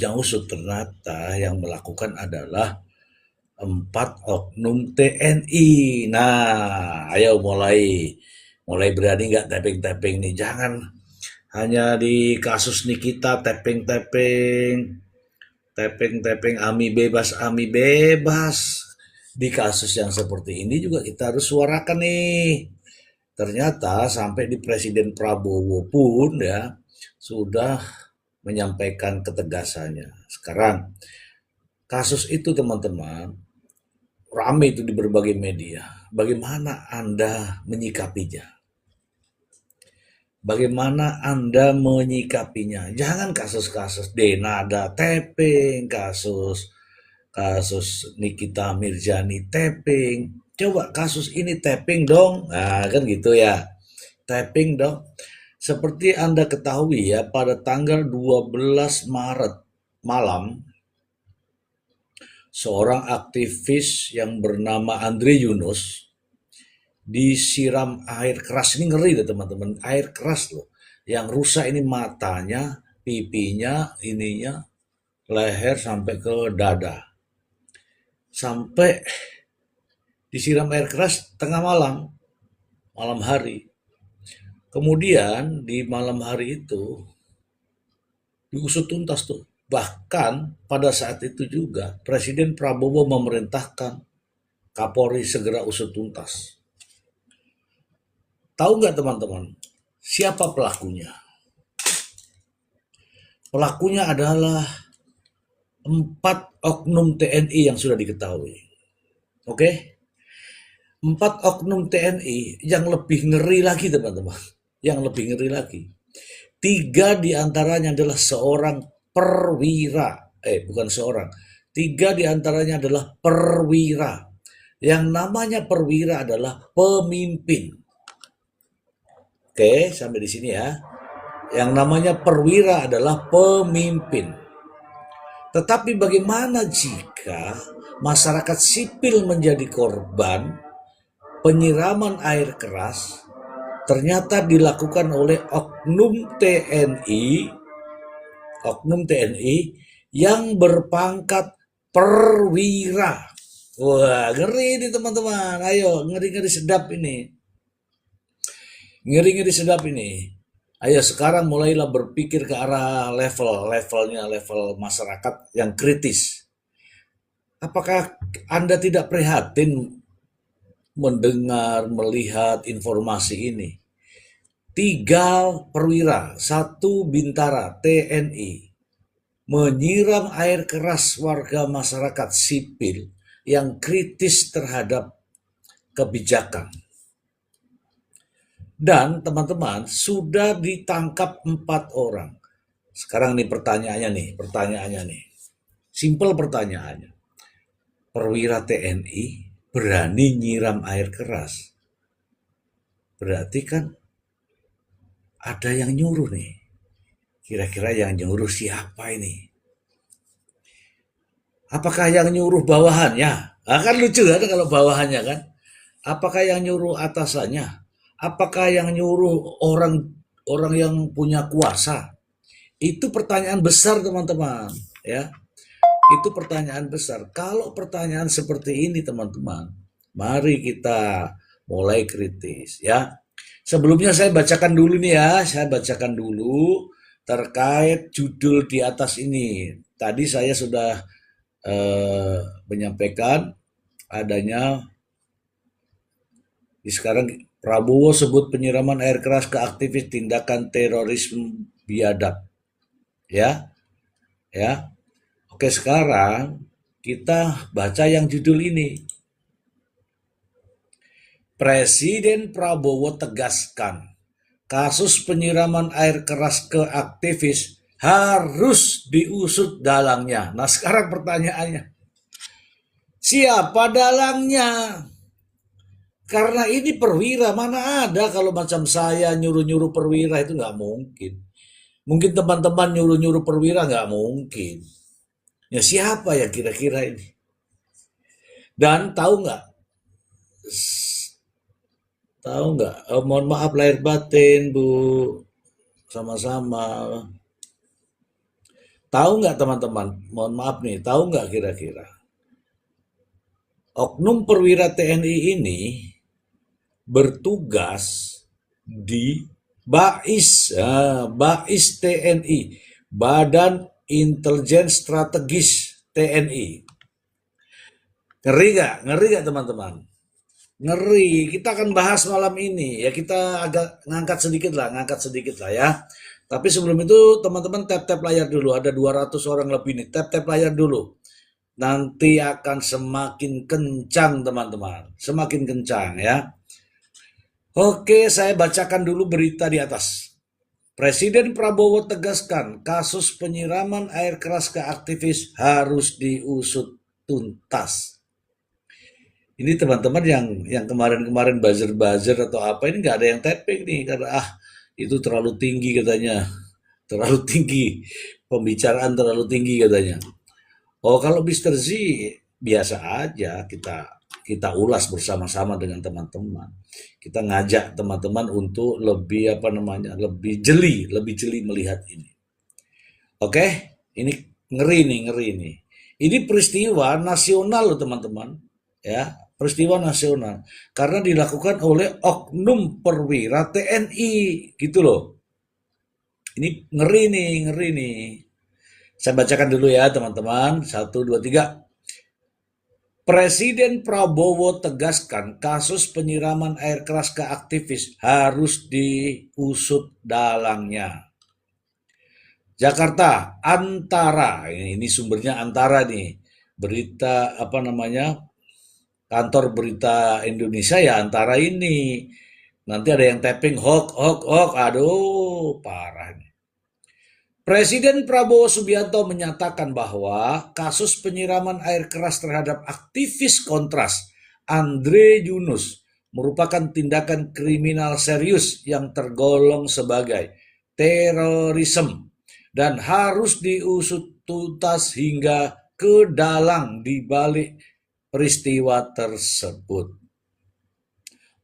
berujung usut ternyata yang melakukan adalah 4 oknum TNI. Nah, ayo mulai berani nggak tapping-tapping nih? Jangan hanya di kasus Nikita tapping-tapping, tapping-tapping Ami bebas. Di kasus yang seperti ini juga kita harus suarakan nih. Ternyata sampai di Presiden Prabowo pun ya sudah menyampaikan ketegasannya. Sekarang kasus itu teman-teman ramai itu di berbagai media. Bagaimana Anda menyikapinya? Bagaimana Anda menyikapinya? Jangan kasus-kasus Denada tapping, kasus kasus Nikita Mirzani tapping. Coba kasus ini tapping dong. Nah, kan gitu ya. Tapping dong. Seperti Anda ketahui ya, pada tanggal 12 Maret malam, seorang aktivis yang bernama Andre Yunus disiram air keras. Ini ngeri deh teman-teman, air keras loh. Yang rusak ini matanya, pipinya, ininya, leher sampai ke dada. Sampai disiram air keras tengah malam, malam hari. Kemudian di malam hari itu diusut tuntas tuh. Bahkan pada saat itu juga Presiden Prabowo memerintahkan Kapolri segera usut tuntas. Tahu nggak teman-teman, siapa pelakunya? Pelakunya adalah 4 oknum TNI yang sudah diketahui. Oke? 4 oknum TNI yang lebih ngeri lagi teman-teman. Yang lebih ngeri lagi. 3 diantaranya adalah seorang perwira. Bukan seorang. 3 diantaranya adalah perwira. Yang namanya perwira adalah pemimpin. Oke, sampai di sini ya. Yang namanya perwira adalah pemimpin. Tetapi bagaimana jika masyarakat sipil menjadi korban penyiraman air keras ternyata dilakukan oleh oknum TNI yang berpangkat perwira. Wah, ngeri ini teman-teman. Ayo, ngeri-ngeri sedap ini. Ngeri-ngeri sedap ini. Ayo sekarang mulailah berpikir ke arah level masyarakat yang kritis. Apakah Anda tidak prihatin mendengar, melihat informasi ini? 3 perwira, 1 bintara TNI menyiram air keras warga masyarakat sipil yang kritis terhadap kebijakan. Dan teman-teman sudah ditangkap 4 orang. Sekarang nih pertanyaannya nih. Simpel pertanyaannya. Perwira TNI berani nyiram air keras. Berarti kan ada yang nyuruh nih. Kira-kira yang nyuruh siapa ini? Apakah yang nyuruh bawahannya? Nah, kan lucu kan kalau bawahannya kan? Apakah yang nyuruh atasannya? Apakah yang nyuruh orang yang punya kuasa? Itu pertanyaan besar teman-teman, ya. Itu pertanyaan besar. Kalau pertanyaan seperti ini teman-teman, mari kita mulai kritis ya. Sebelumnya saya bacakan dulu nih ya, saya bacakan dulu terkait judul di atas ini. Tadi saya sudah menyampaikan adanya sekarang Prabowo sebut penyiraman air keras ke aktivis tindakan terorisme biadab. Ya, ya. Oke, sekarang kita baca yang judul ini. Presiden Prabowo tegaskan, kasus penyiraman air keras ke aktivis harus diusut dalangnya. Nah, sekarang pertanyaannya, siapa dalangnya? Karena ini perwira, mana ada kalau macam saya nyuruh-nyuruh perwira, itu nggak mungkin. Mungkin teman-teman nyuruh-nyuruh perwira, nggak mungkin. Ya siapa ya kira-kira ini? Dan tahu nggak? Tahu nggak? Mohon maaf lahir batin, Bu. Sama-sama. Tahu nggak teman-teman? Mohon maaf nih, tahu nggak kira-kira? Oknum perwira TNI ini bertugas di BAIS TNI, Badan Intelijen Strategis TNI. Ngeri gak? Ngeri gak teman-teman? Ngeri. Kita akan bahas malam ini. Ya kita agak ngangkat sedikit lah ya. Tapi sebelum itu teman-teman tap-tap layar dulu. Ada 200 orang lebih nih. Tap-tap layar dulu. Nanti akan semakin kencang teman-teman. Semakin kencang ya. Oke, saya bacakan dulu berita di atas. Presiden Prabowo tegaskan kasus penyiraman air keras ke aktivis harus diusut tuntas. Ini teman-teman yang kemarin-kemarin buzzer-buzzer atau apa ini nggak ada yang tapping nih karena itu terlalu tinggi katanya, terlalu tinggi pembicaraan terlalu tinggi katanya. Oh kalau Mister Z biasa aja kita ulas bersama-sama dengan teman-teman. Kita ngajak teman-teman untuk lebih apa namanya lebih jeli melihat ini. Oke, ini ngeri nih. Ini peristiwa nasional loh teman-teman, ya peristiwa nasional karena dilakukan oleh oknum perwira TNI gitu loh. Ini ngeri nih. Saya bacakan dulu ya teman-teman. 1, 2, 3. Presiden Prabowo tegaskan kasus penyiraman air keras ke aktivis harus diusut dalangnya. Jakarta, Antara, ini sumbernya Antara nih, berita apa namanya, kantor berita Indonesia ya Antara ini. Nanti ada yang tapping hoax, aduh parah nih. Presiden Prabowo Subianto menyatakan bahwa kasus penyiraman air keras terhadap aktivis Kontras Andre Yunus merupakan tindakan kriminal serius yang tergolong sebagai terorisme dan harus diusut tuntas hingga ke dalang di balik peristiwa tersebut.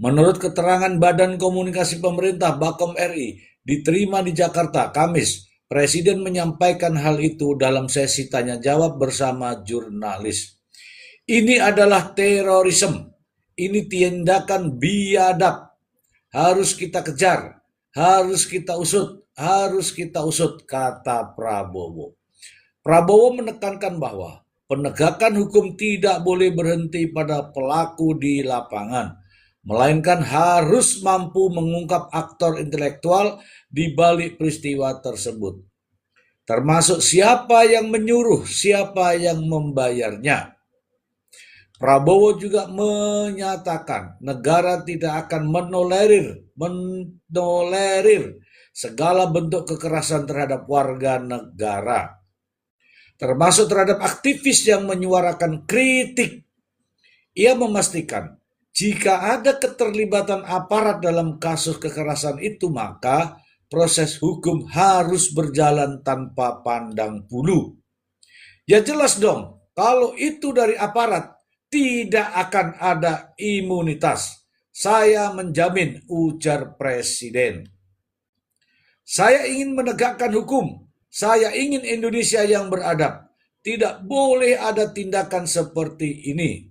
Menurut keterangan Badan Komunikasi Pemerintah Bakom RI diterima di Jakarta Kamis, Presiden menyampaikan hal itu dalam sesi tanya jawab bersama jurnalis. Ini adalah terorisme, ini tindakan biadab, harus kita kejar, harus kita usut, kata Prabowo. Prabowo menekankan bahwa penegakan hukum tidak boleh berhenti pada pelaku di lapangan, melainkan harus mampu mengungkap aktor intelektual di balik peristiwa tersebut, termasuk siapa yang menyuruh, siapa yang membayarnya. Prabowo juga menyatakan negara tidak akan menolerir segala bentuk kekerasan terhadap warga negara, termasuk terhadap aktivis yang menyuarakan kritik. Ia memastikan jika ada keterlibatan aparat dalam kasus kekerasan itu, maka proses hukum harus berjalan tanpa pandang bulu. Ya jelas dong, kalau itu dari aparat, tidak akan ada imunitas. Saya menjamin, ujar Presiden. Saya ingin menegakkan hukum. Saya ingin Indonesia yang beradab. Tidak boleh ada tindakan seperti ini.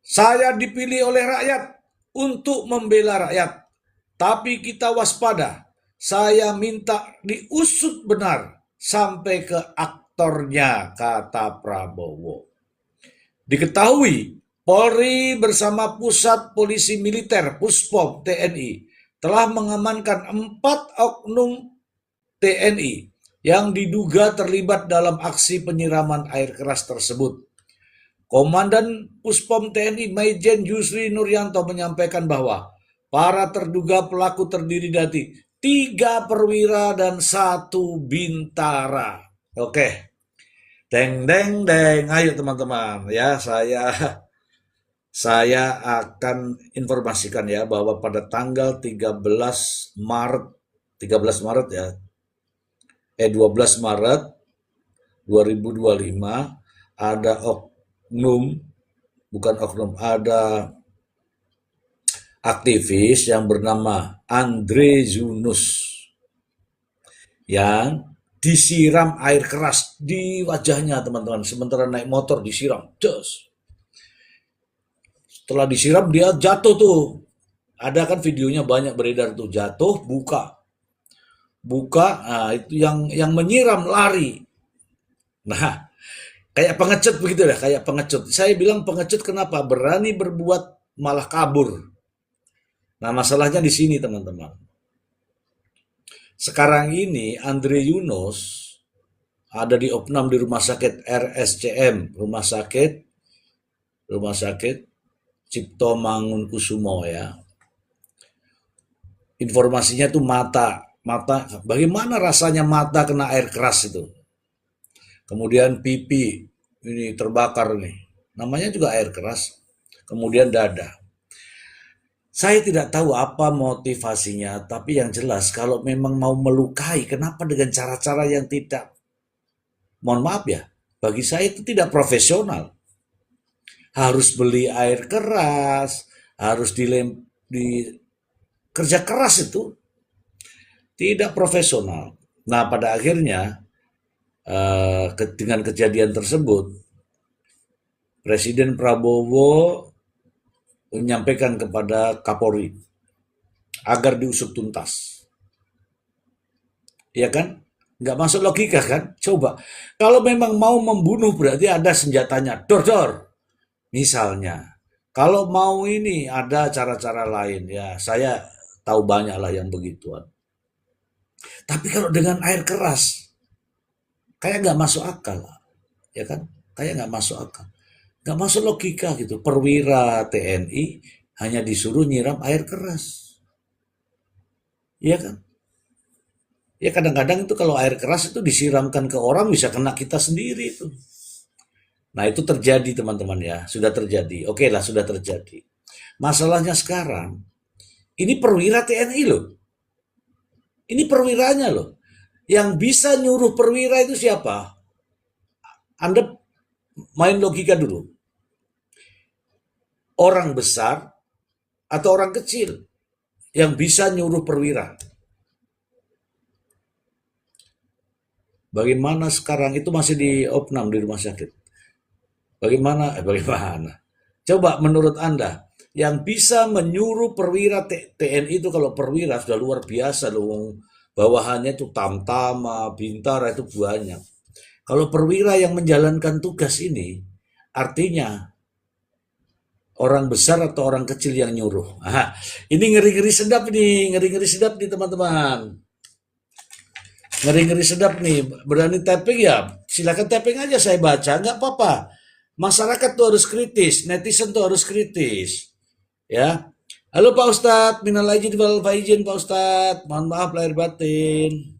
Saya dipilih oleh rakyat untuk membela rakyat. Tapi kita waspada, saya minta diusut benar sampai ke aktornya, kata Prabowo. Diketahui, Polri bersama Pusat Polisi Militer Puspom TNI telah mengamankan 4 oknum TNI yang diduga terlibat dalam aksi penyiraman air keras tersebut. Komandan Puspom TNI Maijen Yusri Nuryanto menyampaikan bahwa para terduga pelaku terdiri dari 3 perwira dan 1 bintara. Oke. Deng. Ayo teman-teman ya, saya akan informasikan ya bahwa pada tanggal 13 Maret ya. 12 Maret 2025 ada ada aktivis yang bernama Andre Yunus yang disiram air keras di wajahnya teman-teman, sementara naik motor disiram. Jos. Setelah disiram dia jatuh tuh. Ada kan videonya banyak beredar tuh, jatuh, buka, nah itu yang menyiram lari. Nah, kayak pengecut begitu dah, kayak pengecut. Saya bilang pengecut kenapa? Berani berbuat malah kabur. Nah, masalahnya di sini teman-teman. Sekarang ini Andre Yunus ada di opnam di rumah sakit RSCM, rumah sakit Cipto Mangunkusumo ya. Informasinya tuh mata, bagaimana rasanya mata kena air keras itu. Kemudian pipi ini terbakar nih, namanya juga air keras. Kemudian dada. Saya tidak tahu apa motivasinya, tapi yang jelas kalau memang mau melukai, kenapa dengan cara-cara yang tidak, mohon maaf ya, bagi saya itu tidak profesional. Harus beli air keras, harus di kerja keras itu tidak profesional. Nah, pada akhirnya dengan kejadian tersebut, Presiden Prabowo menyampaikan kepada Kapolri agar diusut tuntas. Ya kan? Nggak masuk logika kan? Coba. Kalau memang mau membunuh berarti ada senjatanya. Dor-dor. Misalnya. Kalau mau ini ada cara-cara lain. Ya saya tahu banyak lah yang begituan. Tapi kalau dengan air keras, kayak nggak masuk akal. Ya kan? Kayak nggak masuk akal. Nggak masuk logika gitu. Perwira TNI hanya disuruh nyiram air keras. Iya kan? Ya kadang-kadang itu kalau air keras itu disiramkan ke orang bisa kena kita sendiri itu. Nah itu terjadi teman-teman ya. Sudah terjadi. Oke lah sudah terjadi. Masalahnya sekarang, ini perwira TNI loh. Ini perwiranya loh. Yang bisa nyuruh perwira itu siapa? Anda main logika dulu. Orang besar atau orang kecil yang bisa nyuruh perwira. Bagaimana sekarang itu masih di opnam di rumah sakit. Bagaimana? Coba menurut Anda, yang bisa menyuruh perwira TNI itu kalau perwira sudah luar biasa loh. Bawahannya itu Tamtama, Bintara itu banyak. Kalau perwira yang menjalankan tugas ini, artinya orang besar atau orang kecil yang nyuruh. Aha, ini ngeri-ngeri sedap nih teman-teman. Ngeri-ngeri sedap nih, berani tapping ya, silakan tapping aja saya baca, nggak apa-apa. Masyarakat tuh harus kritis, netizen tuh harus kritis. Ya, halo Pak Ustadz, minal aidin wal faizin Pak Ustadz, mohon maaf lahir batin.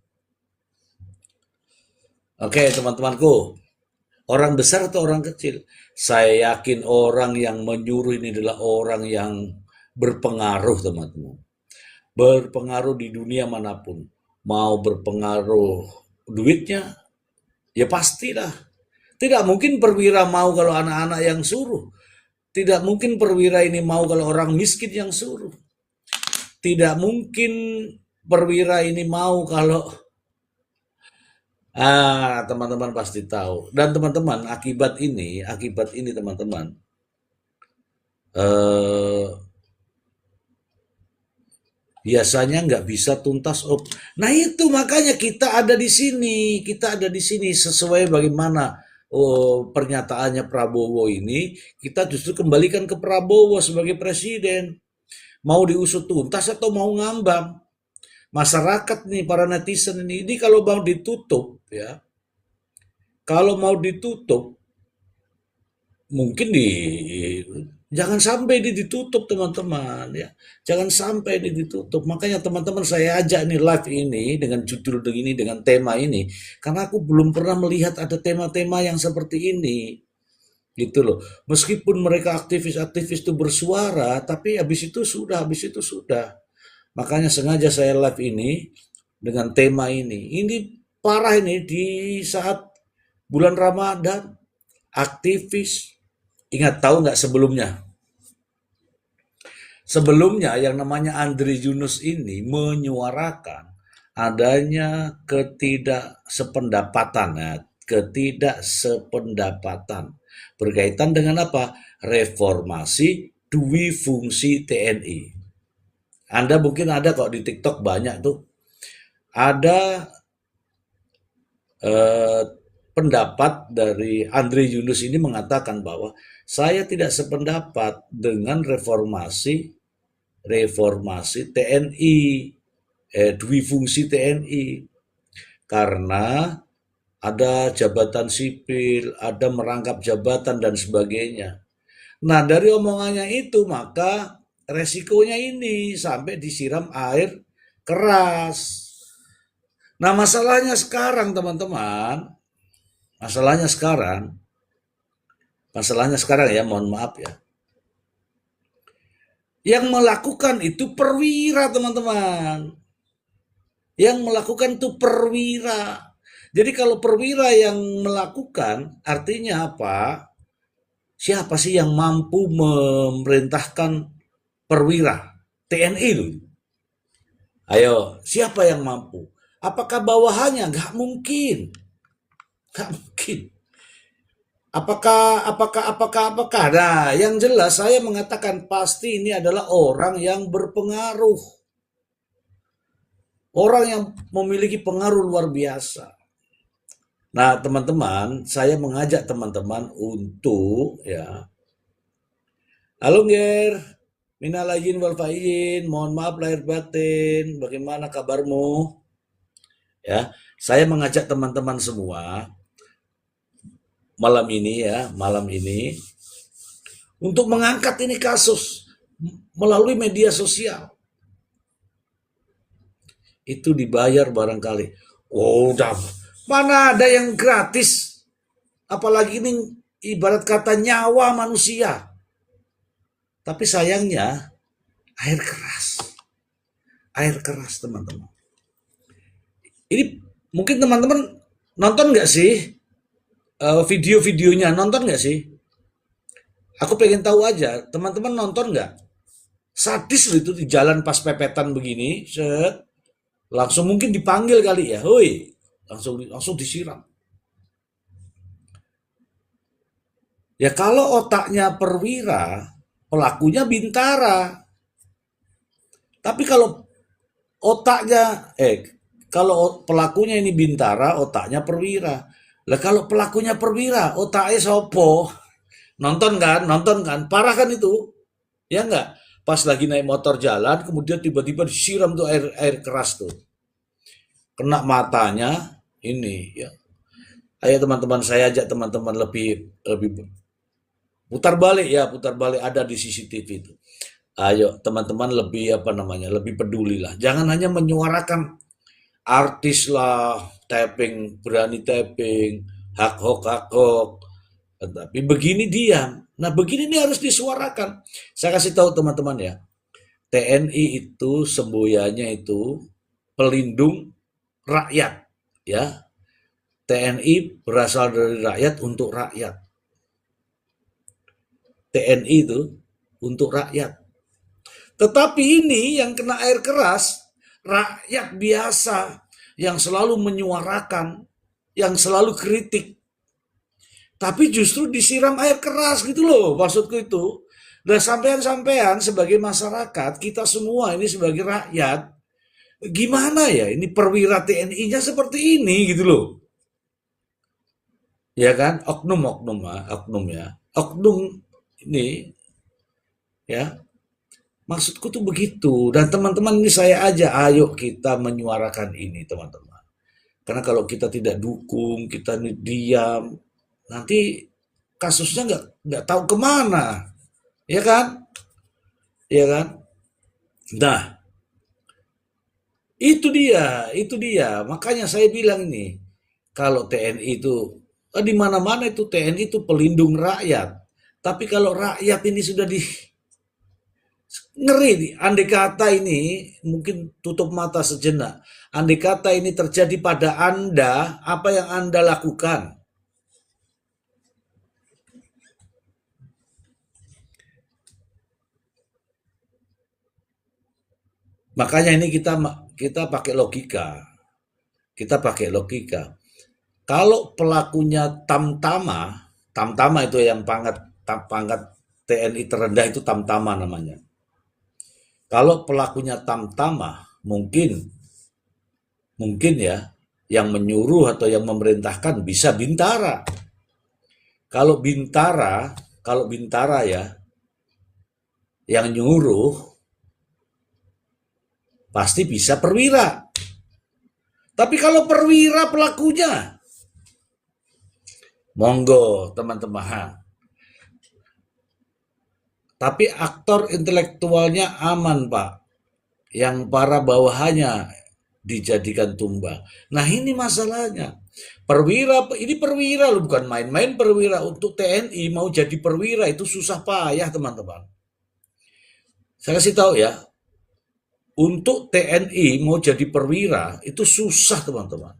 Oke teman-temanku, orang besar atau orang kecil? Saya yakin orang yang menyuruh ini adalah orang yang berpengaruh, teman-teman. Berpengaruh di dunia manapun. Mau berpengaruh duitnya, ya pastilah. Tidak mungkin perwira mau kalau anak-anak yang suruh. Tidak mungkin perwira ini mau kalau orang miskin yang suruh. Tidak mungkin perwira ini mau kalau teman-teman pasti tahu. Dan teman-teman, akibat ini teman-teman, eh, biasanya nggak bisa tuntas. Nah itu makanya kita ada di sini sesuai bagaimana pernyataannya Prabowo ini, kita justru kembalikan ke Prabowo sebagai presiden. Mau diusut tuntas atau mau ngambang? Masyarakat nih, para netizen ini kalau mau ditutup ya, kalau mau ditutup mungkin jangan sampai ditutup teman-teman ya, jangan sampai ditutup. Makanya teman-teman saya ajak nih live ini dengan judul begini, dengan tema ini, karena aku belum pernah melihat ada tema-tema yang seperti ini gitu loh. Meskipun mereka aktivis-aktivis itu bersuara, tapi habis itu sudah. Makanya sengaja saya live ini dengan tema ini. Ini parah ini di saat bulan Ramadan. Aktivis. Ingat tahu nggak sebelumnya? Sebelumnya yang namanya Andre Yunus ini menyuarakan adanya ketidaksependapatan, ya, ketidaksependapatan berkaitan dengan apa? Reformasi dui fungsi TNI. Anda mungkin ada kok di TikTok banyak tuh, ada eh, pendapat dari Andre Yunus ini mengatakan bahwa saya tidak sependapat dengan reformasi TNI, dui fungsi TNI, karena ada jabatan sipil, ada merangkap jabatan dan sebagainya. Nah, dari omongannya itu maka resikonya ini sampai disiram air keras. Nah, masalahnya sekarang teman-teman, masalahnya sekarang, masalahnya sekarang ya, mohon maaf ya. Yang melakukan itu perwira teman-teman. Yang melakukan itu perwira. Jadi kalau perwira yang melakukan, artinya apa? Siapa sih yang mampu memerintahkan perwira? TNI itu. Ayo, siapa yang mampu? Apakah bawahannya? Gak mungkin. Gak mungkin. Apakah? Nah, yang jelas saya mengatakan pasti ini adalah orang yang berpengaruh. Orang yang memiliki pengaruh luar biasa. Nah, teman-teman, saya mengajak teman-teman untuk ya, halo Ger, minal aidin wal faizin, mohon maaf lahir batin, bagaimana kabarmu? Ya, saya mengajak teman-teman semua malam ini untuk mengangkat ini kasus melalui media sosial. Itu dibayar barangkali. Oh, udah. Mana ada yang gratis? Apalagi ini ibarat kata nyawa manusia. Tapi sayangnya air keras. Air keras teman-teman. Ini mungkin teman-teman nonton nggak sih video-videonya? Nonton nggak sih? Aku pengen tahu aja. Teman-teman nonton nggak? Sadis loh itu di jalan pas pepetan begini. Set, langsung mungkin dipanggil kali ya. Hoi, langsung disiram. Ya kalau otaknya perwira, pelakunya bintara. Tapi otaknya kalau pelakunya ini bintara, otaknya perwira. Lah kalau pelakunya perwira, otaknya sopo? Nonton kan, parah kan itu, ya enggak? Pas lagi naik motor jalan, kemudian tiba-tiba disiram tuh air keras tuh, kena matanya ini, ya. Ayo teman-teman, saya ajak teman-teman lebih lebih putar balik ada di CCTV itu. Ayo teman-teman lebih apa namanya, lebih peduli lah. Jangan hanya menyuarakan artis lah, tapping, berani tapping, hak hok, tapi begini diam. Nah begini ini harus disuarakan. Saya kasih tahu teman-teman ya, TNI itu semboyannya itu pelindung rakyat, ya. TNI berasal dari rakyat untuk rakyat. TNI itu untuk rakyat. Tetapi ini yang kena air keras, rakyat biasa yang selalu menyuarakan, yang selalu kritik. Tapi justru disiram air keras gitu loh, maksudku itu. Dan sampean-sampean sebagai masyarakat, kita semua ini sebagai rakyat, gimana ya ini perwira TNI-nya seperti ini gitu loh. Ya kan, oknum ya. Oknum ini ya, maksudku tuh begitu. Dan teman-teman ini saya aja, ayo kita menyuarakan ini teman-teman. Karena kalau kita tidak dukung, kita diam, nanti kasusnya nggak tahu kemana, ya kan? Ya kan? Nah, itu dia. Makanya saya bilang ini, kalau TNI itu di mana-mana itu TNI itu pelindung rakyat. Tapi kalau rakyat ini sudah di ngeri nih, andai kata ini mungkin tutup mata sejenak. Andai kata ini terjadi pada Anda, apa yang Anda lakukan? Makanya ini kita kita pakai logika. Kita pakai logika. Kalau pelakunya tamtama, tamtama itu yang pangkat TNI terendah itu tamtama namanya. Kalau pelakunya tamtama, mungkin ya yang menyuruh atau yang memerintahkan bisa Bintara. Kalau Bintara ya yang nyuruh pasti bisa perwira. Tapi kalau perwira pelakunya, monggo teman-teman. Tapi aktor intelektualnya aman, Pak. Yang para bawahannya dijadikan tumbal. Nah, ini masalahnya. Ini perwira loh, bukan main-main perwira. Untuk TNI mau jadi perwira itu susah payah, teman-teman. Saya kasih tahu ya, untuk TNI mau jadi perwira itu susah, teman-teman.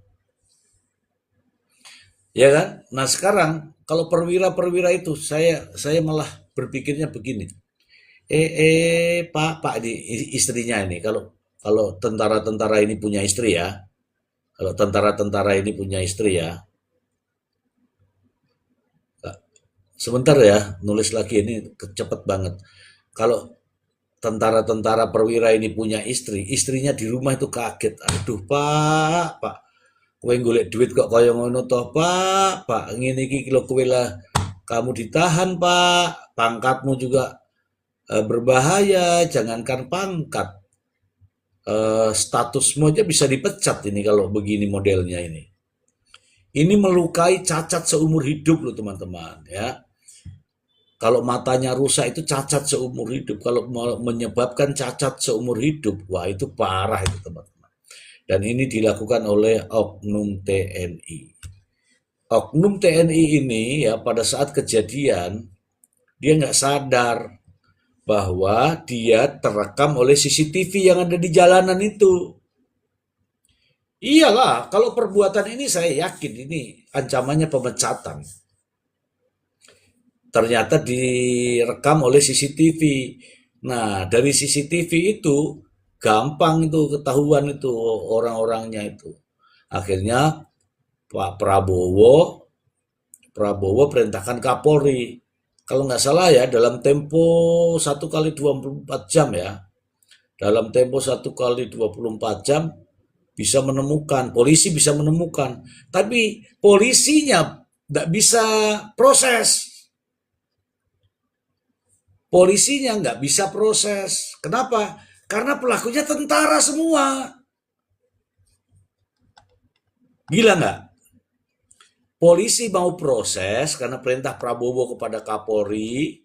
Ya kan? Nah, sekarang kalau perwira-perwira itu saya malah berpikirnya begini. Pak ini istrinya ini, kalau tentara-tentara ini punya istri ya. Kalau tentara-tentara ini punya istri ya. Sebentar ya, nulis lagi ini cepet banget. Kalau tentara-tentara perwira ini punya istri, istrinya di rumah itu kaget. Aduh, Pak, kowe golek duit kok kaya ngono toh, Pak, ngene iki lho kowe lah kamu ditahan, Pak. Pangkatmu juga berbahaya, jangankan pangkat. Statusmu aja bisa dipecat ini kalau begini modelnya ini. Ini melukai, cacat seumur hidup loh teman-teman ya. Kalau matanya rusak itu cacat seumur hidup. Kalau menyebabkan cacat seumur hidup, wah itu parah itu teman-teman. Dan ini dilakukan oleh oknum TNI. Oknum TNI ini ya pada saat kejadian dia nggak sadar bahwa dia terekam oleh CCTV yang ada di jalanan itu. Iyalah, kalau perbuatan ini saya yakin ini ancamannya pemecatan. Ternyata direkam oleh CCTV. Nah, dari CCTV itu gampang itu ketahuan itu orang-orangnya itu. Akhirnya Pak Prabowo perintahkan Kapolri. Kalau nggak salah ya dalam tempo 1 kali 24 jam ya. Dalam tempo 1 kali 24 jam bisa menemukan, polisi bisa menemukan. Tapi polisinya nggak bisa proses. Polisinya nggak bisa proses. Kenapa? Karena pelakunya tentara semua. Gila nggak? Polisi mau proses karena perintah Prabowo kepada Kapolri,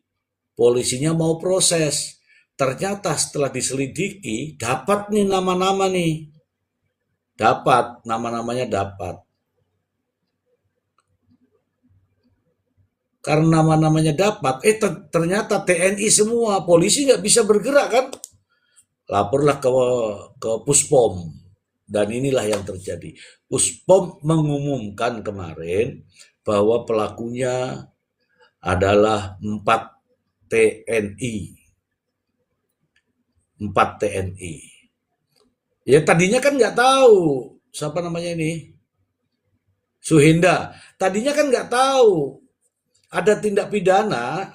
polisinya mau proses. Ternyata setelah diselidiki, dapat nih nama-nama nih. Dapat, nama-namanya dapat. Karena nama-namanya dapat, ternyata TNI semua, polisi nggak bisa bergerak kan? Laporlah ke Puspom. Dan inilah yang terjadi. Puspom mengumumkan kemarin bahwa pelakunya adalah 4 TNI. 4 TNI. Ya tadinya kan nggak tahu siapa namanya ini. Suhinda. Tadinya kan nggak tahu ada tindak pidana,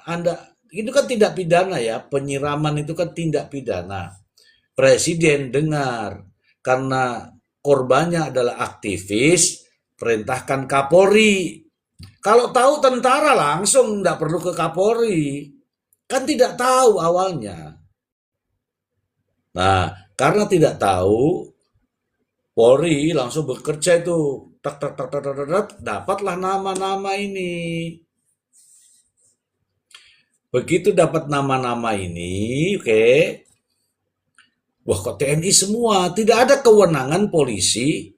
itu kan tindak pidana ya, penyiraman itu kan tindak pidana. Presiden dengar karena korbannya adalah aktivis, perintahkan Kapolri. Kalau tahu tentara langsung nggak perlu ke Kapolri, kan tidak tahu awalnya. Nah, karena tidak tahu, Polri langsung bekerja itu, dapatlah nama-nama ini. Begitu dapat nama-nama ini, oke. Wah, kok TNI semua? Tidak ada kewenangan polisi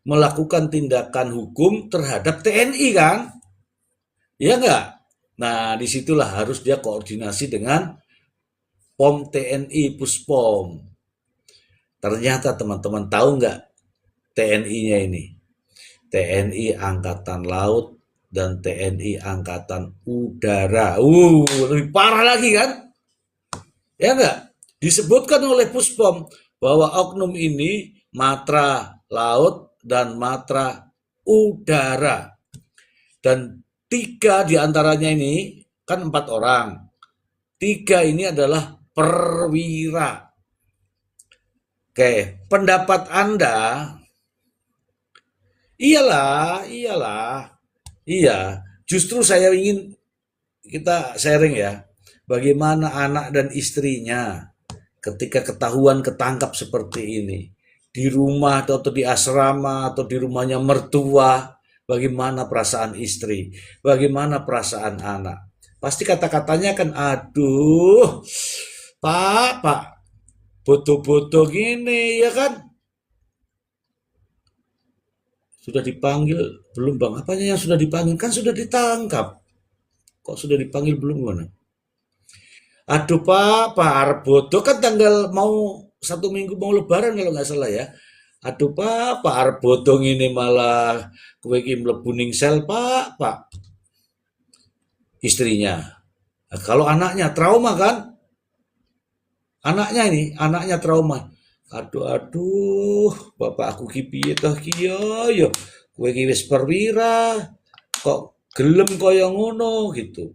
melakukan tindakan hukum terhadap TNI kan? Ya enggak? Nah, disitulah harus dia koordinasi dengan POM TNI, Puspom. Ternyata teman-teman tahu nggak TNI-nya ini? TNI Angkatan Laut dan TNI Angkatan Udara. Lebih parah lagi kan? Ya enggak? Disebutkan oleh Puspom, bahwa oknum ini matra laut dan matra udara. Dan 3 diantaranya ini, kan 4 orang. 3 ini adalah perwira. Oke, pendapat Anda, iyalah, iya. Justru saya ingin kita sharing ya, bagaimana anak dan istrinya ketika ketahuan ketangkap seperti ini di rumah atau di asrama atau di rumahnya mertua, bagaimana perasaan istri, bagaimana perasaan anak. Pasti kata-katanya kan, aduh, pak, bodoh-bodoh gini ya kan, sudah dipanggil belum bang? Apanya yang sudah dipanggil? Kan sudah ditangkap. Kok sudah dipanggil belum mana? Aduh Pak arep bodoh kan tanggal mau 1 minggu mau lebaran kalau nggak salah ya. Aduh Pak arep bodoh ini malah kowe iki mlebu ning sel Pak. Istrinya. Nah, kalau anaknya trauma kan? Anaknya trauma. Aduh, bapak aku ki piye toh ki yo. Kowe ki wis perwira, kok gelem kaya ngono gitu.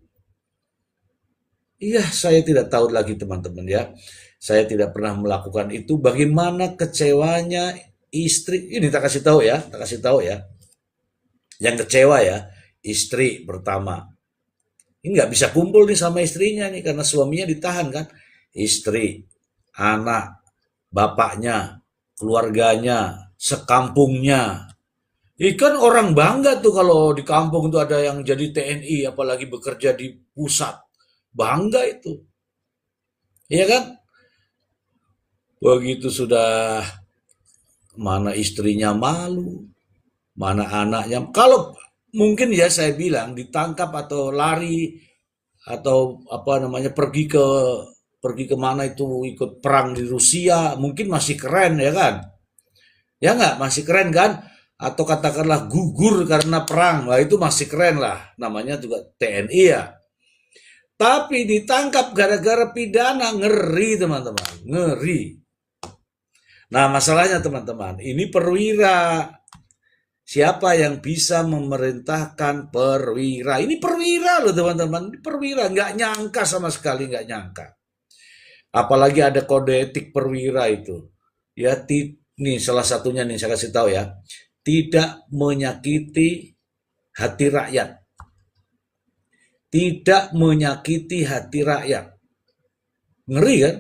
Iya, saya tidak tahu lagi teman-teman ya. Saya tidak pernah melakukan itu. Bagaimana kecewanya istri? Ini tak kasih tahu ya, tak kasih tahu ya. Yang kecewa ya, istri pertama. Ini nggak bisa kumpul nih sama istrinya nih karena suaminya ditahan kan. Istri, anak, bapaknya, keluarganya, sekampungnya. Ikan orang bangga tuh kalau di kampung tuh ada yang jadi TNI, apalagi bekerja di pusat. Bangga itu. Iya kan? Begitu sudah mana istrinya malu, mana anaknya. Kalau mungkin ya saya bilang ditangkap atau lari atau apa namanya pergi ke mana itu ikut perang di Rusia, mungkin masih keren ya kan? Ya nggak, masih keren kan? Atau katakanlah gugur karena perang, wah itu masih keren lah. Namanya juga TNI ya. Tapi ditangkap gara-gara pidana, ngeri teman-teman, ngeri. Nah masalahnya teman-teman, ini perwira. Siapa yang bisa memerintahkan perwira? Ini perwira loh teman-teman, ini perwira. Nggak nyangka sama sekali, nggak nyangka. Apalagi ada kode etik perwira itu. Ya, nih salah satunya nih saya kasih tahu ya. Tidak menyakiti hati rakyat. Tidak menyakiti hati rakyat. Ngeri kan?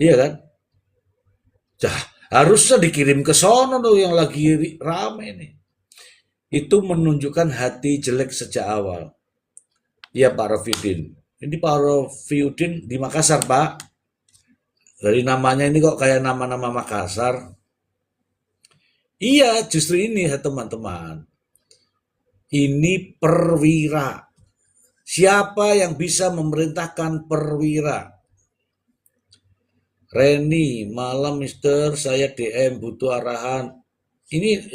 Iya kan? Jah, harusnya dikirim ke sono tuh yang lagi rame nih. Itu menunjukkan hati jelek sejak awal. Iya Pak Rafidin. Ini Pak Rafidin di Makassar Pak. Dari namanya ini kok kayak nama-nama Makassar. Iya justru ini ya teman-teman. Ini perwira. Siapa yang bisa memerintahkan perwira? Reni, malam Mister, saya DM butuh arahan. Ini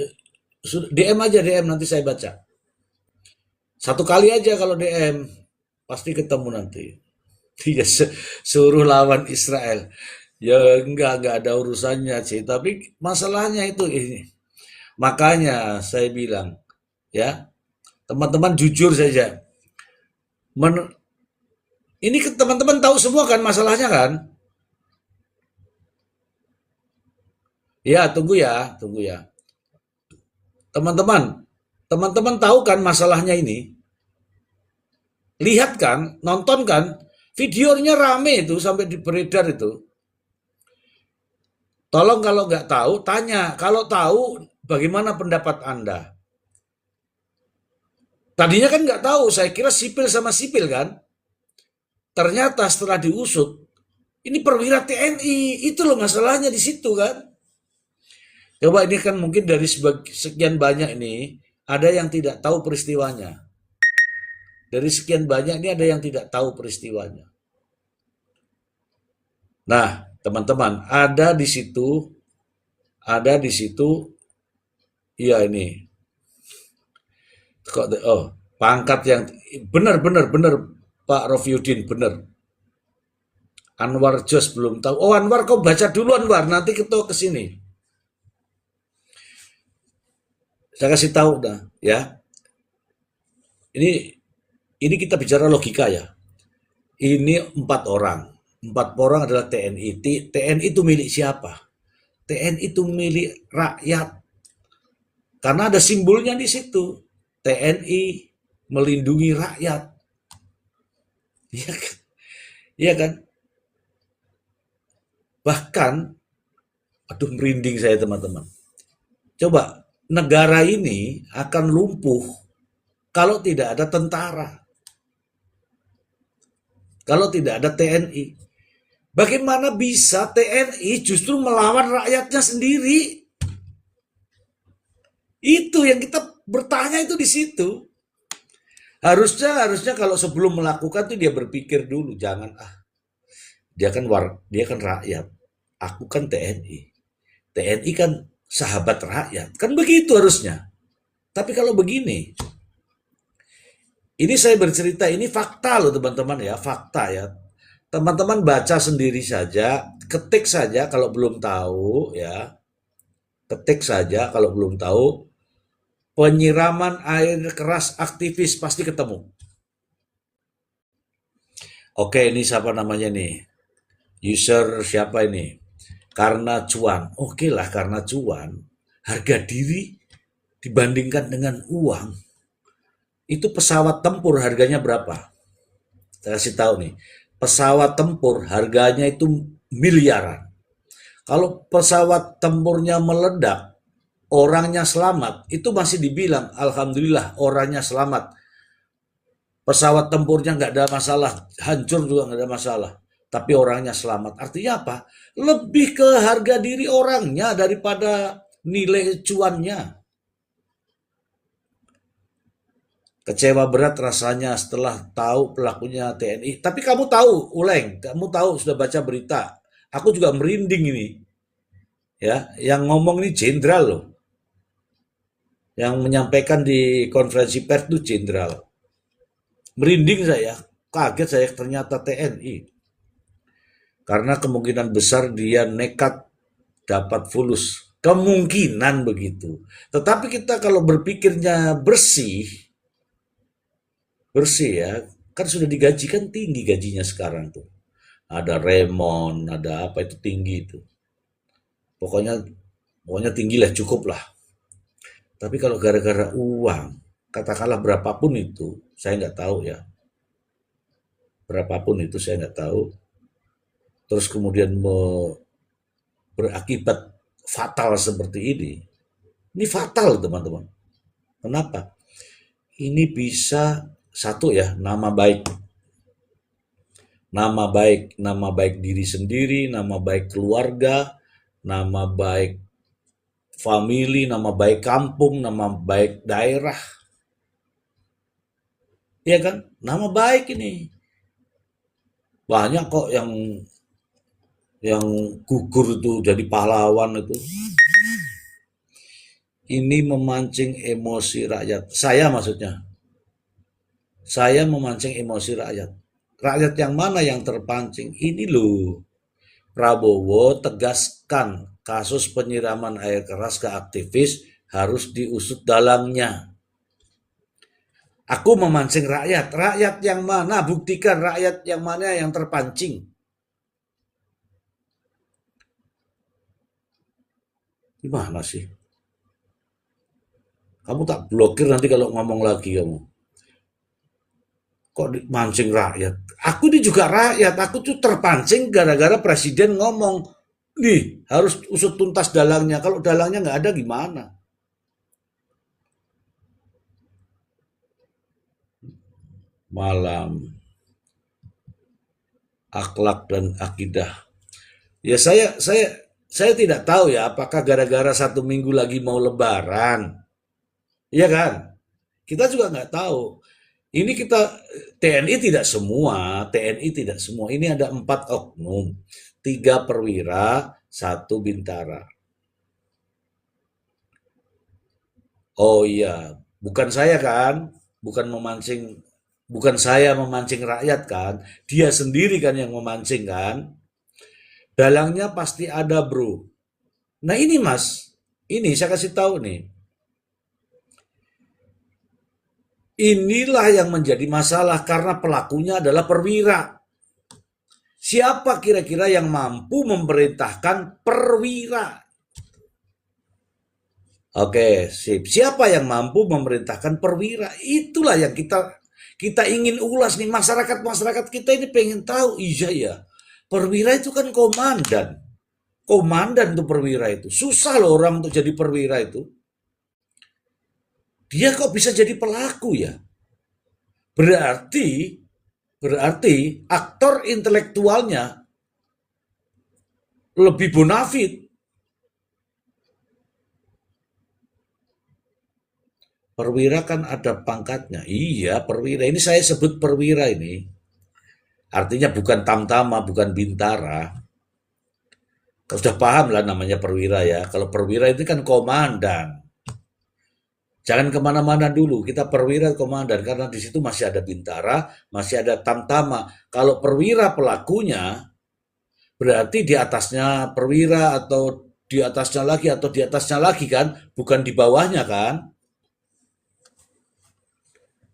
DM aja DM nanti saya baca. Satu kali aja kalau DM, pasti ketemu nanti. Dia suruh lawan Israel. Ya enggak ada urusannya sih. Tapi masalahnya itu ini. Makanya saya bilang, ya teman-teman jujur saja. Ini teman-teman tahu semua kan masalahnya kan? Ya tunggu ya, tunggu ya. Teman-teman, teman-teman tahu kan masalahnya ini? Lihat kan, nonton kan, videonya rame itu sampai beredar itu. Tolong kalau nggak tahu, tanya. Kalau tahu, bagaimana pendapat Anda? Tadinya kan nggak tahu, saya kira sipil sama sipil kan. Ternyata setelah diusut, ini perwira TNI, itu loh masalahnya di situ kan. Coba ini kan mungkin dari sekian banyak ini, ada yang tidak tahu peristiwanya. Dari sekian banyak ini ada yang tidak tahu peristiwanya. Nah, teman-teman, ada di situ, iya ini, oh, pangkat yang benar Pak Rofiuddin benar. Anwar Jos belum tahu. Oh Anwar, kau baca dulu Anwar, nanti kita ke sini. Saya kasih tahu dah, ya. Ini ini kita bicara logika ya. Ini empat orang. Empat orang adalah TNI. TNI itu milik siapa? TNI itu milik rakyat. Karena ada simbolnya di situ. TNI melindungi rakyat. Iya kan? Iya kan? Bahkan, aduh merinding saya teman-teman. Coba, negara ini akan lumpuh kalau tidak ada tentara, kalau tidak ada TNI. Bagaimana bisa TNI justru melawan rakyatnya sendiri? Itu yang kita bertanya itu di situ. Harusnya kalau sebelum melakukan itu dia berpikir dulu, jangan dia kan rakyat, aku kan TNI. TNI kan sahabat rakyat, kan begitu harusnya. Tapi kalau begini, ini saya bercerita, ini fakta loh teman-teman ya, fakta ya. Teman-teman baca sendiri saja, ketik saja kalau belum tahu ya, ketik saja kalau belum tahu, penyiraman air keras aktivis pasti ketemu. Oke, ini siapa namanya nih? User siapa ini? Karena cuan. Oke lah, karena cuan. Harga diri dibandingkan dengan uang. Itu pesawat tempur harganya berapa? Saya kasih tahu nih. Pesawat tempur harganya itu miliaran. Kalau pesawat tempurnya meledak, orangnya selamat, itu masih dibilang, alhamdulillah orangnya selamat. Pesawat tempurnya nggak ada masalah, hancur juga nggak ada masalah. Tapi orangnya selamat. Artinya apa? Lebih ke harga diri orangnya daripada nilai cuannya. Kecewa berat rasanya setelah tahu pelakunya TNI. Tapi kamu tahu, Uleng, kamu tahu sudah baca berita. Aku juga merinding ini. Ya, yang ngomong ini jenderal loh. Yang menyampaikan di konferensi pers itu jenderal. Merinding saya, kaget saya ternyata TNI. Karena kemungkinan besar dia nekat dapat fulus. Kemungkinan begitu. Tetapi kita kalau berpikirnya bersih, bersih ya, kan sudah digaji kan tinggi gajinya sekarang tuh. Ada remon, ada apa itu tinggi itu. Pokoknya pokoknya tinggi lah cukup lah. Tapi kalau gara-gara uang, katakanlah berapapun itu, saya nggak tahu ya. Berapapun itu saya nggak tahu. Terus kemudian berakibat fatal seperti ini. Ini fatal teman-teman. Kenapa? Ini bisa satu ya, nama baik diri sendiri, nama baik keluarga, nama baik famili, nama baik kampung, nama baik daerah. Iya kan? Nama baik ini. Banyak kok yang gugur itu jadi pahlawan itu. Ini memancing emosi rakyat. Saya maksudnya. Saya memancing emosi rakyat. Rakyat yang mana yang terpancing? Ini loh. Prabowo tegaskan kasus penyiraman air keras ke aktivis harus diusut dalangnya. Aku memancing rakyat. Rakyat yang mana? Buktikan rakyat yang mana yang terpancing. Gimana sih? Kamu tak blokir nanti kalau ngomong lagi kamu. Kok mancing rakyat? Aku ini juga rakyat. Aku tuh terpancing gara-gara presiden ngomong, nih harus usut tuntas dalangnya. Kalau dalangnya nggak ada gimana? Malam, akhlak dan akidah. Ya saya tidak tahu ya apakah gara-gara 1 minggu lagi mau lebaran. Iya kan? Kita juga nggak tahu. Ini kita TNI tidak semua, TNI tidak semua. Ini ada 4 oknum, 3 perwira, 1 bintara. Oh iya, bukan saya kan, bukan memancing Bukan saya memancing rakyat kan, dia sendiri kan yang memancing kan. Dalangnya pasti ada bro. Nah ini mas, ini saya kasih tahu nih. Inilah yang menjadi masalah karena pelakunya adalah perwira. Siapa kira-kira yang mampu memerintahkan perwira? Oke, sip. Siapa yang mampu memerintahkan perwira? Itulah yang kita ingin ulas nih. Masyarakat kita ini pengen tahu. Iya ya, perwira itu kan komandan. Komandan tuh perwira itu. Susah loh orang untuk jadi perwira itu. Dia kok bisa jadi pelaku ya? Berarti aktor intelektualnya lebih bonafit. Perwira kan ada pangkatnya. Iya, perwira. Ini saya sebut perwira ini. Artinya bukan tamtama, bukan bintara. Sudah paham lah namanya perwira ya. Kalau perwira itu kan komandan. Jangan kemana-mana dulu, kita perwira komandan, karena di situ masih ada bintara, masih ada tamtama. Kalau perwira pelakunya, berarti di atasnya perwira atau di atasnya lagi atau di atasnya lagi kan, bukan di bawahnya kan.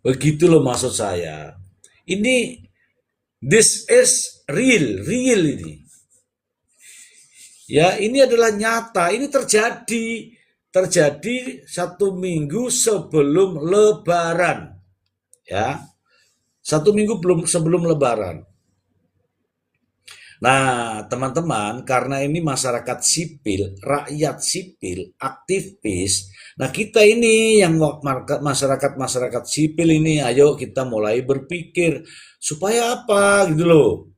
Begitu loh maksud saya. Ini, this is real ini. Ya, ini adalah nyata, ini terjadi 1 minggu sebelum Lebaran, ya, 1 minggu sebelum Lebaran. Nah, teman-teman, karena ini masyarakat sipil, rakyat sipil, aktivis, nah kita ini yang masyarakat sipil ini, ayo kita mulai berpikir supaya apa gitu loh.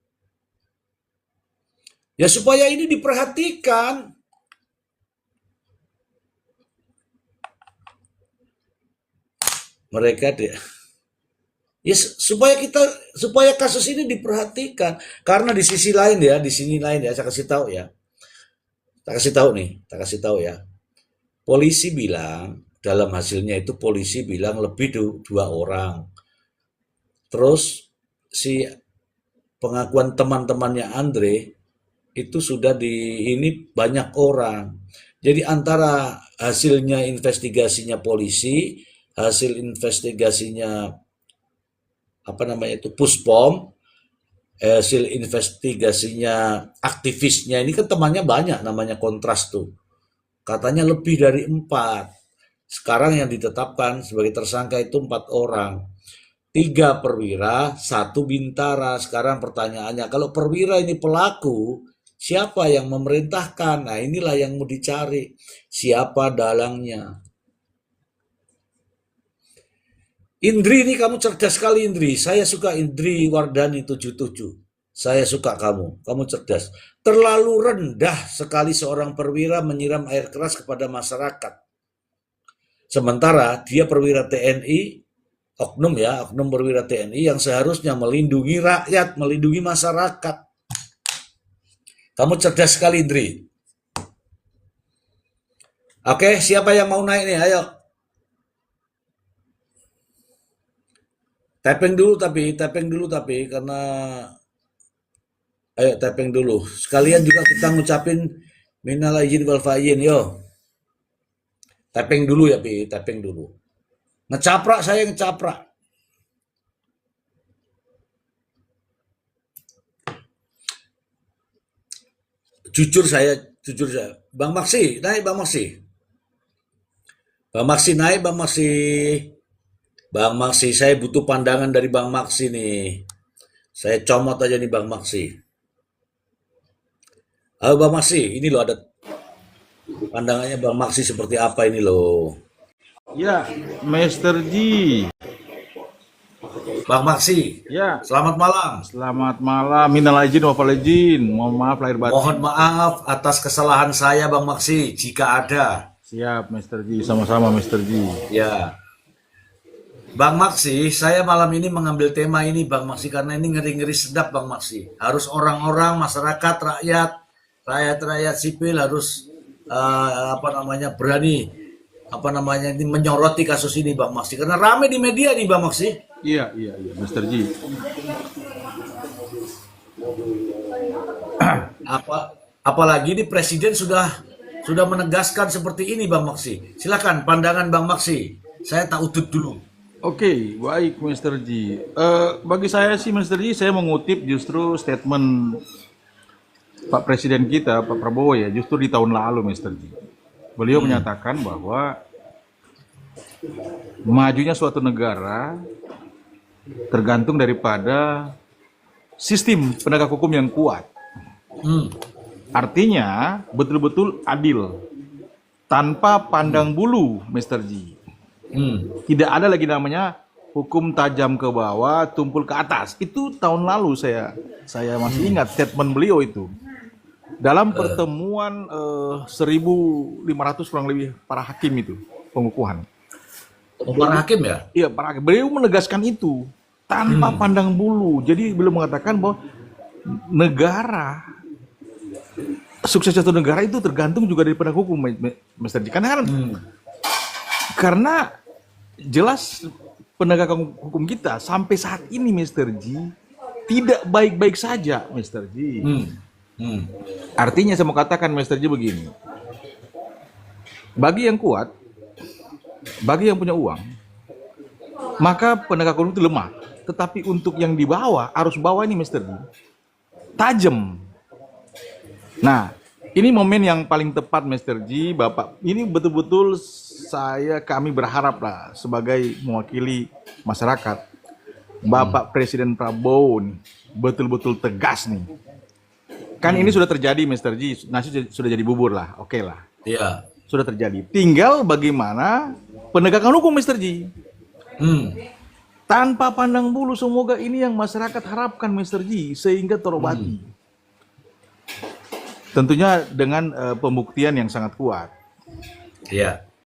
Ya supaya ini diperhatikan. Mereka ya supaya kasus ini diperhatikan, karena di sisi lain ya, di sini lain ya, saya kasih tahu ya. Tak kasih tahu ya. Polisi bilang dalam hasilnya itu polisi bilang lebih 2 orang. Terus si pengakuan teman-temannya Andre itu sudah ini banyak orang. Jadi antara hasilnya investigasinya polisi, hasil investigasinya apa namanya itu Puspom, hasil investigasinya aktivisnya ini kan temannya banyak, namanya Kontras tuh. Katanya lebih dari 4. Sekarang yang ditetapkan sebagai tersangka itu 4 orang. 3 perwira, 1 bintara. Sekarang pertanyaannya, kalau perwira ini pelaku, siapa yang memerintahkan? Nah inilah yang mau dicari. Siapa dalangnya? Indri ini kamu cerdas sekali Indri. Saya suka Indri Wardani 77. Saya suka kamu. Kamu cerdas. Terlalu rendah sekali seorang perwira menyiram air keras kepada masyarakat. Sementara dia perwira TNI, oknum ya, oknum perwira TNI yang seharusnya melindungi rakyat, melindungi masyarakat. Kamu cerdas sekali Indri. Oke, siapa yang mau naik nih? Ayo. Tapping dulu tapi karena ayo tapping dulu. Sekalian juga kita ngucapin minal aidin wal faizin yo. Tapping dulu ya, Pi, tapping dulu. Ngecaprak saya ngecaprak. Jujur saya. Bang Maksi, naik Bang Maksi. Bang Maksi naik Bang Maksi. Bang Maksi, saya butuh pandangan dari Bang Maksi nih. Saya comot aja nih Bang Maksi. Halo Bang Maksi, ini loh ada pandangannya Bang Maksi seperti apa ini loh. Ya, Master G. Bang Maksi, Ya, selamat malam. selamat malam. Minal aidin wal faizin. Mohon maaf lahir batin. Mohon maaf atas kesalahan saya Bang Maksi, jika ada. Siap, Master G. Sama-sama, Master G. Ya, Bang Maksi, saya malam ini mengambil tema ini Bang Maksi karena ini ngeri-ngeri sedap Bang Maksi. Harus orang-orang, masyarakat, rakyat sipil harus berani ini menyoroti kasus ini Bang Maksi karena rame di media nih Bang Maksi. Iya, Mr. Ji. Apalagi ini presiden sudah menegaskan seperti ini, Bang Maksi. Silakan pandangan Bang Maksi. Saya tak utut dulu. Oke, baik Mr. Ji. Bagi saya sih Mr. Ji, saya mengutip justru statement Pak Presiden kita, Pak Prabowo ya, justru di tahun lalu Mr. Ji. Beliau menyatakan bahwa majunya suatu negara tergantung daripada sistem penegak hukum yang kuat. Artinya betul-betul adil, tanpa pandang bulu, Mr. Ji. Tidak ada lagi namanya hukum tajam ke bawah, tumpul ke atas. Itu tahun lalu saya masih ingat statement beliau itu. Dalam pertemuan 1.500 kurang lebih para hakim itu, pengukuhan. Para hakim ya? Iya, para hakim. Beliau menegaskan itu tanpa pandang bulu. Jadi beliau mengatakan bahwa negara, sukses satu negara itu tergantung juga dari penegak hukum, Mr. Ji. Karena jelas penegakan hukum kita sampai saat ini, Mr. Ji, tidak baik-baik saja, Mr. Ji. Artinya saya mau katakan, Mr. Ji, begini. Bagi yang kuat, bagi yang punya uang, maka penegak hukum itu lemah. Tetapi untuk yang di bawah, arus bawah ini, Mr. Ji, tajam. Nah, ini momen yang paling tepat, Mr. Ji, Bapak. Ini betul-betul kami berharap lah sebagai mewakili masyarakat. Bapak Presiden Prabowo nih, betul-betul tegas nih. Kan ini sudah terjadi, Mr. Ji. Nasi sudah jadi bubur lah, oke lah. Iya. Sudah terjadi. Tinggal bagaimana penegakan hukum, Mr. Ji. Tanpa pandang bulu, semoga ini yang masyarakat harapkan, Mr. Ji, sehingga terobati. Tentunya dengan pembuktian yang sangat kuat. Iya.